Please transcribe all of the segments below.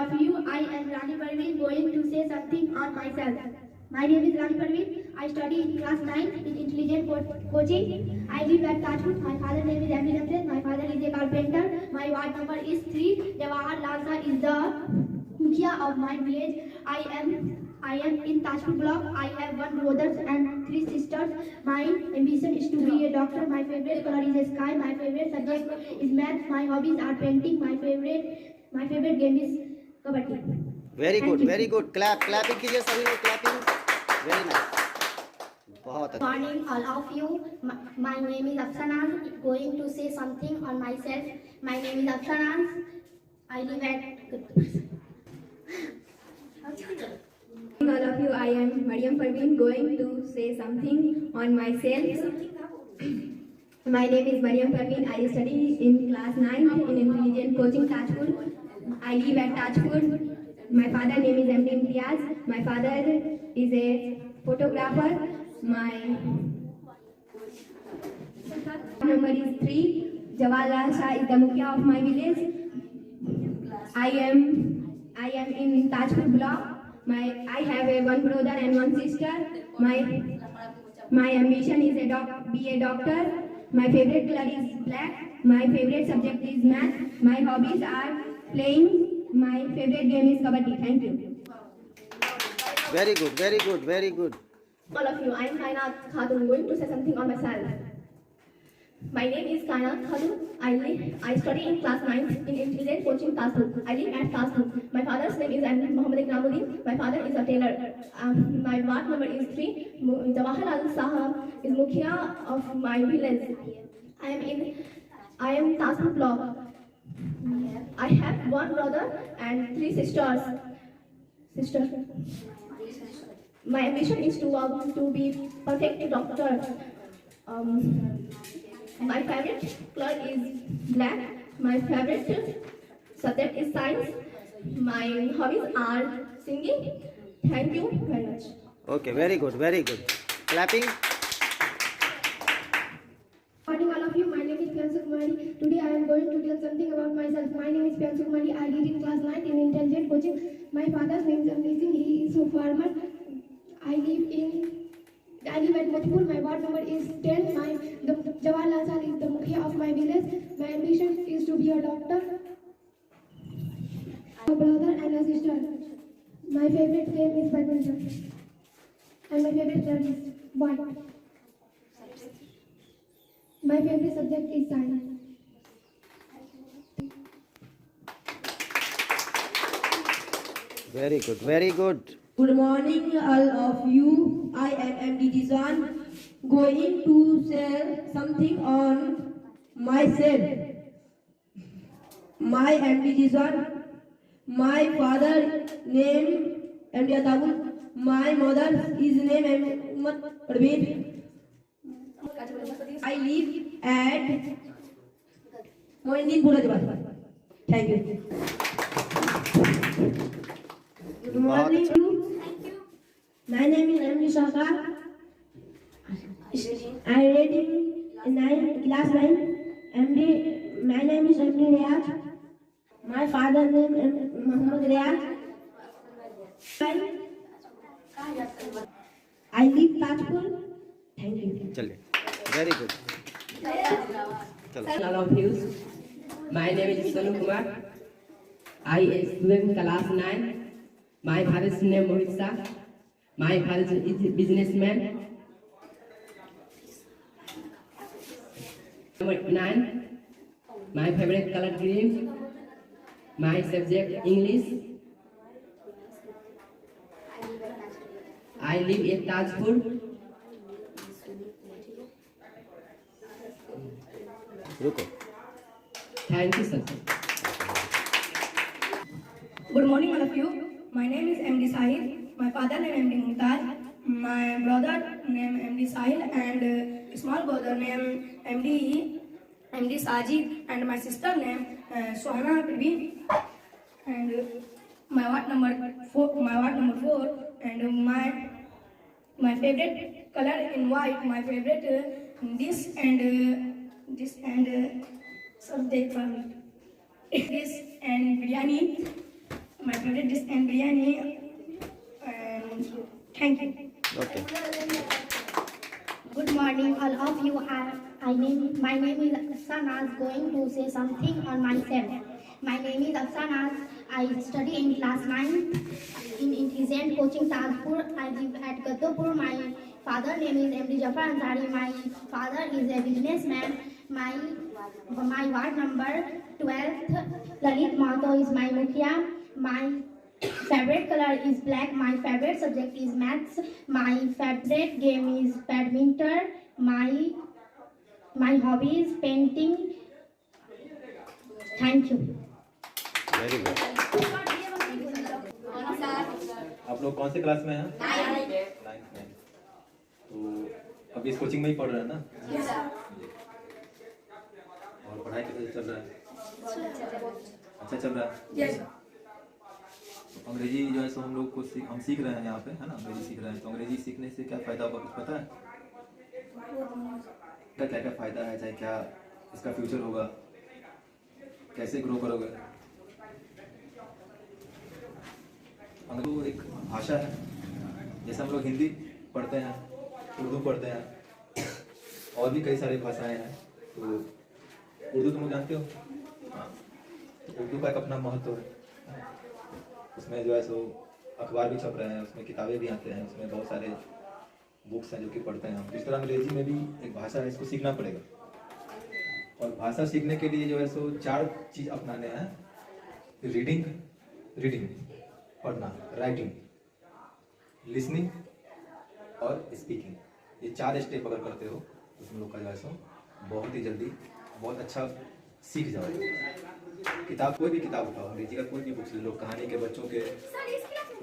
of you. I am Rani Parveen going to say something on myself. My name is Rani Parveen. I study in class 9 in intelligent coaching. I live at Tajpur. My father's name is Amir Ramzan. My father is a carpenter. My ward number is 3. Jawahar Lal Sir is the Mukhia of my village. I am in Tajpur block. I have 1 brother and 3 sisters. My ambition is to be a doctor. My favorite color is sky. My favorite subject is math. My hobbies are painting. My favorite game is kabaddi. Very good very good. Clapping कीजिए सभी लोग. Clapping. Very nice. बहुत अच्छा. Morning all of you. My name is Afsanaz. Going to say something on myself. My name is Afsanaz. I live at all of you, I am Mariam Parveen going to say something on myself. My name is Mariam Parveen. I study in class 9 in intelligent coaching Tajpur. I live at Tajpur. My father name is MD Imtiaz. My father is a photographer. My number is 3. Jawahar Lal Shah is the Mukhia of my village. I am in Tajpur block. I have a 1 brother and 1 sister. My ambition is be a doctor. My favorite color is black. My favorite subject is math. My hobbies are playing. My favorite game is kabaddi. Thank you. Very good, very good, very good. All of you, I am Kainat Khatun going to say something on myself. My name is Kainat Khatun. I study in class 9 in intelligent coaching Tajpur. I live at Tajpur. My father's name is Muhammad Ikramuddin. My father is a tailor. My ward number is 3. Jawahar Lal Sahab is Mukhia of my village. I am Tajpur block. I have 1 brother and 3 sisters. My ambition is to be perfect doctor. My favorite color is black. My favorite subject is science. My hobbies are singing. Thank you very much. Okay, very good, very good. Clapping. Morning all of you. My name is Priyanshu Kumari. Today I am going to tell something about myself. My name is Priyanshu Kumari. I live in class 9 in intelligent coaching. My father's name is amazing. He is a farmer. I live at Motipur. My ward number is 10. Jawahar Lal Sahab is the Mukhia of my village. My ambition is to be a doctor. A brother and a sister. My favorite game is badminton. And my favorite color is white. My favorite subject is science. Very good, very good. Good morning, all of you. I am MD Jizwan, going to say something on myself. My MD Jizwan. My father name MD Atabul. My mother is name Ummat Parveen. I live at Moindinpur. Thank you. Good morning. My name is Amri Shaka. I read in class 9. My name is MD Riyaz. My father name is Muhammad Riyaz. I live Tajpur. Thank you. चलिए. Very good. चलो. All of you. My name is Sonu Kumar. I am student class 9. My father's name Mohit Shah. My father is a businessman. Number 9. My favorite color green. My subject English. I live in Tajpur. रुको. Thank you, sir. Good morning, all of you. My name is MD Sahil. My father name MD Mumtaz. My brother name MD Sahil and small brother name MD Sajid and my sister name Suhana Parveen and my ward number 4 and my favorite color in white. My favorite this and subject for this and biryani. My and biryani. And thank you. Okay. Good morning, all of you. My name is Afsanaz. Going to say something on myself. My name is Afsanaz. I study in class 9 in Intelligent Coaching Tajpur. I live at Gaddopur. My father name is MD Jafar Ansari. My father is a businessman. My ward number 12th. Lalit Mahato is my mukhia. My favorite color is black. My favorite subject is maths. My favorite game is badminton. My hobby is painting. Thank you. Very good. आप लोग कौन से class में हैं? 9th में। तो अभी इस कोचिंग में ही पढ़ रहे हैं ना? और पढ़ाई कैसे चल रहा है? अच्छा चल रहा है? अंग्रेजी जो है सो हम लोग को हम सीख रहे हैं यहाँ पे, है ना? अंग्रेजी सीख रहे हैं। तो अंग्रेजी सीखने से क्या फ़ायदा होगा कुछ पता है? क्या क्या फ़ायदा है, चाहे क्या इसका फ्यूचर होगा, कैसे ग्रो करोगे? अंग्रेजी एक भाषा है, जैसे हम लोग हिंदी पढ़ते हैं, उर्दू पढ़ते हैं, और भी कई सारी भाषाएं हैं। तो उर्दू तुम लोग जानते हो? हाँ, तो उर्दू का एक अपना महत्व है। उसमें जो है सो अखबार भी छप रहे हैं, उसमें किताबें भी आते हैं, उसमें बहुत सारे बुक्स हैं जो कि पढ़ते हैं हम। इस तरह अंग्रेजी में भी एक भाषा है, इसको सीखना पड़ेगा। और भाषा सीखने के लिए जो है सो 4 चीज़ अपनाने हैं: रीडिंग पढ़ना, राइटिंग, लिसनिंग और स्पीकिंग। ये 4 स्टेप अगर करते हो तो तुम लोग का जो है सो बहुत ही जल्दी बहुत अच्छा सीख जाओगे। किताब, कोई भी किताब उठाओ, अंग्रेजी का कोई भी बुक्स ले लो, कहानी के, बच्चों के,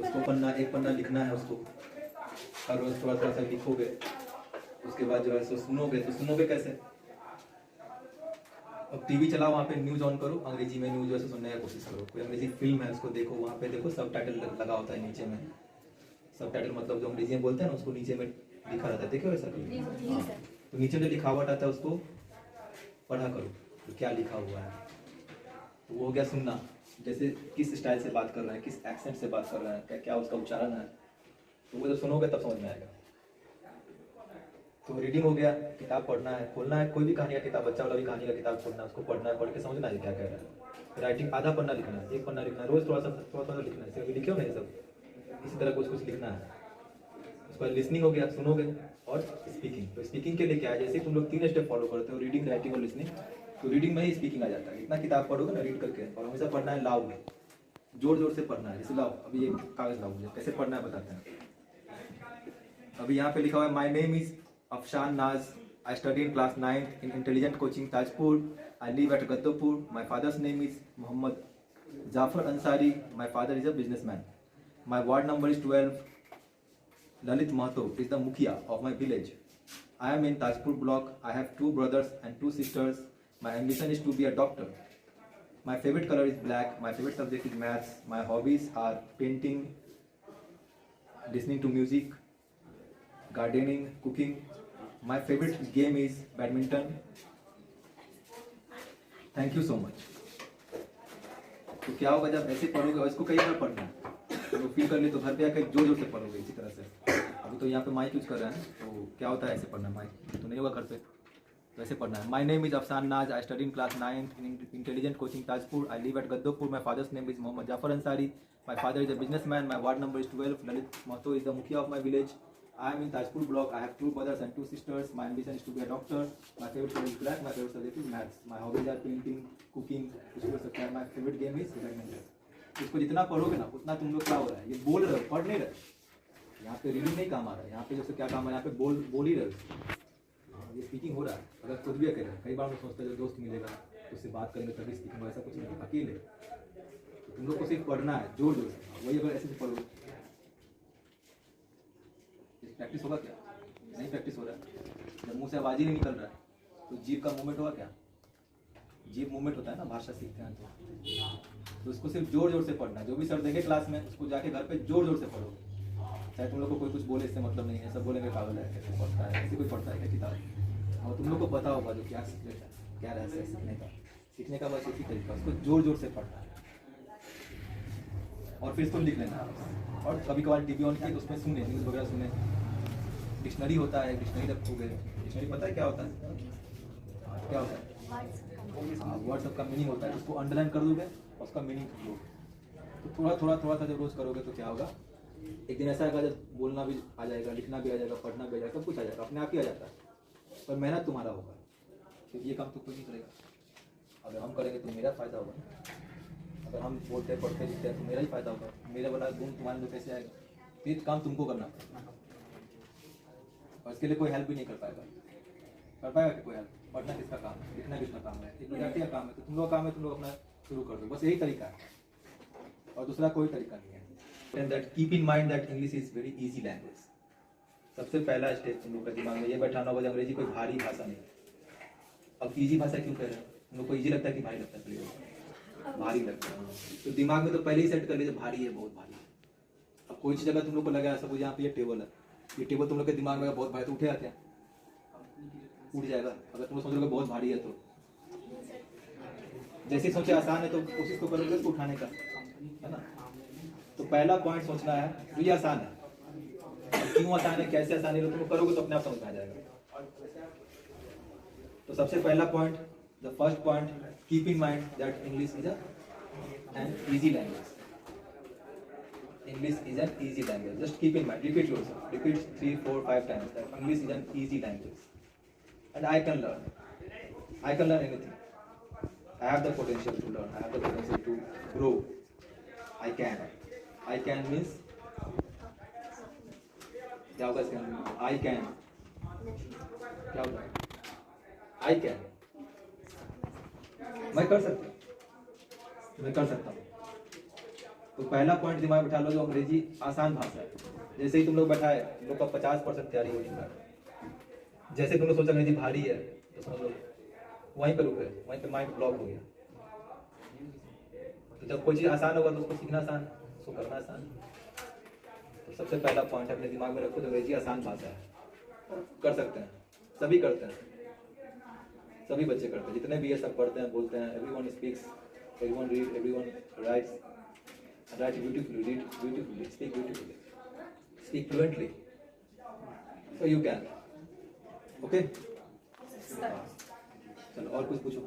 उसको पन्ना, एक पन्ना लिखना है, उसको हर रोज थोड़ा थोड़ा सा लिखोगे। उसके बाद जो है सो सुनोगे। तो सुनोगे कैसे? अब टीवी चलाओ, वहाँ पे न्यूज़ ऑन करो, अंग्रेजी में न्यूज़ जैसे सुनने की कोशिश करो। कोई अंग्रेजी फिल्म है उसको देखो, वहाँ पे देखो सब टाइटल लगा होता है नीचे में। सब टाइटल मतलब जो अंग्रेजी में बोलते हैं ना, उसको नीचे में लिखा रहता है, देखो ऐसा करो। तो नीचे जो लिखावट आता है उसको पढ़ा करो, तो क्या लिखा हुआ है। तो वो हो गया सुनना, जैसे किस स्टाइल से बात कर रहे हैं, किस एक्सेंट से बात कर रहे हैं, क्या उसका उच्चारण है। तो वो जब सुनोगे तब समझ में आएगा। तो रीडिंग हो गया, किताब पढ़ना है, खोलना है, कोई भी कहानी का किताब, बच्चा वाला भी कहानी का किताब खोलना है, उसको पढ़ना है, पढ़ के समझना है क्या कह रहा है। राइटिंग, आधा पन्ना लिखना है, एक पन्ना लिखना है, रोज थोड़ा सा लिखना है। अभी लिखे हो नहीं सब, इसी तरह कुछ लिखना है। उसके बाद लिसनिंग हो गया, सुनोगे, और स्पीकिंग। तो स्पीकिंग के लिए क्या है, जैसे तुम लोग 3 स्टेप फॉलो करते हो, रीडिंग, राइटिंग और लिसनिंग, तो रीडिंग में ही स्पीकिंग आ जाता है। इतना किताब पढ़ोगे ना रीड करके, और हमेशा पढ़ना है लाउड, जोर जोर से पढ़ना है। जैसे लाओ, अभी एक कागज लाओ, मुझे कैसे पढ़ना है बताते हैं। अभी यहाँ पे लिखा हुआ है, माई नेम इज अफशान नाज, I study in class 9 in Intelligent Coaching Tajpur. I live at Gaddopur. My father's name is Muhammad Jafar Ansari. My father is a businessman. My ward number is 12. Lalit Mahato is the mukhia of my village. I am in Tajpur block. I have 2 brothers and 2 sisters. My ambition is to be a doctor. My favorite color is black. My favorite subject is maths. My hobbies are painting, listening to music, gardening, cooking. My favorite game is badminton. Thank you so much. तो क्या होगा जब ऐसे पढ़ोगे, और इसको कई बार पढ़ना है, तो फील कर ले तो घर पे आकर जोर जोर से पढ़ोगे इसी तरह से। अभी तो यहाँ पे माइक यूज कर रहे हैं, तो क्या होता है ऐसे पढ़ना, माइक तो नहीं होगा घर पे, तो ऐसे पढ़ना है। My name is Afsan Naz, I study in class 9 in Intelligent Coaching Tajpur. I live at Gaddopur. My father's name is Mohammad Jafar Ansari. My father is a businessman. My ward number is 12. Lalit Mahto is the mukhiya of my village. I am in Tajpur block. I have 2 brothers and 2 sisters. My ambition is to be a doctor. My favorite color is black. My favorite subject is maths. My hobbies are painting, cooking. कुछ भी हो सकता है. My favorite game is badminton. इसको जितना पढ़ोगे ना उतना तुम लोग क्या हो रहा है, ये बोल रहे हो, पढ़ नहीं रहे। यहाँ पे रीडिंग नहीं काम आ रहा है, यहाँ पे जैसे क्या काम है, यहाँ पे बोल ही रहे हो। ये स्पीकिंग हो रहा है। अगर खुद भी अकेले, कई बार हम सोचते हैं जो दोस्त मिलेगा उससे बात करेंगे तभी स्पीकिंग, ऐसा कुछ नहीं, अकेले तो तुम लोग को सिर्फ पढ़ना है जोर जोर से। वही अगर ऐसे पढ़ो, प्रैक्टिस होगा क्या? नहीं प्रैक्टिस हो रहा है। जब मुंह से आवाज ही नहीं निकल रहा है तो जीभ का मूवमेंट होगा क्या? जीभ मूवमेंट होता है ना, भाषा सीखते हैं तो उसको सिर्फ जोर जोर से पढ़ना है। जो भी सर देंगे क्लास में उसको जाके घर पे जोर जोर से पढ़ो। चाहे तुम लोग को कोई कुछ बोले, इससे मतलब नहीं है, सब बोलेंगे पागल है, कैसे पढ़ता है, ऐसे कोई पढ़ता है क्या किताब। और तुम लोग को पता होगा जो क्या सीख लेता है, क्या रहस्य सीखने का बस इसी तरीका, उसको जोर जोर से पढ़ना है। और फिर इसको लिख लेना। और कभी कभार टीवी ऑन किए तो उसमें सुने, न्यूज़ वगैरह सुने। डिक्शनरी होता है, डिक्शनरी रखोगे। डिक्शनरी पता है क्या होता है? क्या होता है? वर्ड्स का मीनिंग होता है, उसको अंडरलाइन कर दोगे और उसका मीनिंग लो। तो थोड़ा सा जब रोज करोगे तो क्या होगा, एक दिन ऐसा आएगा जब बोलना भी आ जाएगा, लिखना भी आ जाएगा, पढ़ना भी आ जाएगा, सब कुछ आ जाएगा, अपने आप ही आ जाता है। पर मेहनत तुम्हारा होगा, क्योंकि ये काम तो कोई नहीं करेगा। अगर हम करेंगे तो मेरा फायदा होगा, अगर हम बोलते पढ़ते लिखते हैं तो मेरा ही फायदा होगा। मेरा वाला गुण तुम्हारे अंदर कैसे आएगा? तो ये काम तुमको करना पड़ेगा और इसके लिए कोई हेल्प भी नहीं कर पाएगा। कर पाएगा कि कोई हेल्प? पढ़ना किसका काम है, लिखना किसका काम है? एक विद्यार्थी का काम है। तो तुम लोग का काम है, तुम लोग अपना शुरू कर दो, बस यही तरीका है और दूसरा कोई तरीका नहीं है। And that keep in mind that English is very easy language. सबसे पहला स्टेप तुम लोग के दिमाग में ये बैठाना होगा, अंग्रेजी कोई भारी भाषा नहीं। अब इजी भाषा क्यों कह रहे हैं? तुम लोग को इजी लगता है कि भारी लगता है? भारी लगता है, तो दिमाग में तो पहले ही सेट कर लीजिए भारी है, बहुत भारी है। अब कोई चीज अगर तुम लोग को लगा, सपोज यहाँ पे ये टेबल है, ये टेबल तुम लोग के दिमाग में बहुत भारी, तो उठे आते हैं, उठ जाएगा। अगर तुम लोग सोच रहे हो बहुत भारी है तो जैसे सोचे आसान है तो कोशिश तो करोगे उसको उठाने का, है ना? तो पहला पॉइंट सोचना है तो ये आसान है, क्यों आसान है, कैसे आसान है, तुम करोगे तो अपने आप समझ में आ जाएगा। तो सबसे पहला point, the first point, keep in mind that English is an easy language. English is an easy language. Just keep in mind. Repeat yourself. Repeat 3, 4, 5 times that English is an easy language, and I can learn. I can learn anything. I have the potential to learn. I have the potential to grow. I can. I can means क्या होगा इसका? I can. क्या होगा? I can. मैं कर सकता हूँ. मैं कर सकता हूँ. तो पहला पॉइंट दिमाग बिठा लो, जो अंग्रेजी आसान भाषा है। जैसे ही तुम लोग बैठाए, तुम लोग का 50% तैयारी हो चुका है। जैसे तुम लोग सोचा अंग्रेजी भारी है तो समझ लो वहीं पर रुके, वहीं पर माइंड ब्लॉक हो गया। तो जब कोई चीज़ आसान होगा तो उसको सीखना आसान, उसको करना आसान। तो सबसे पहला पॉइंट अपने दिमाग में रखो, जो अंग्रेजी आसान भाषा है, कर सकते हैं, सभी करते हैं, सभी बच्चे करते हैं, जितने भी ये सब पढ़ते हैं, बोलते हैं। Everyone speaks, everyone read, everyone rights, write beautifully, read beautifully, speak beautifully, speak fluently. So you can. Okay? चलो और कुछ पूछो।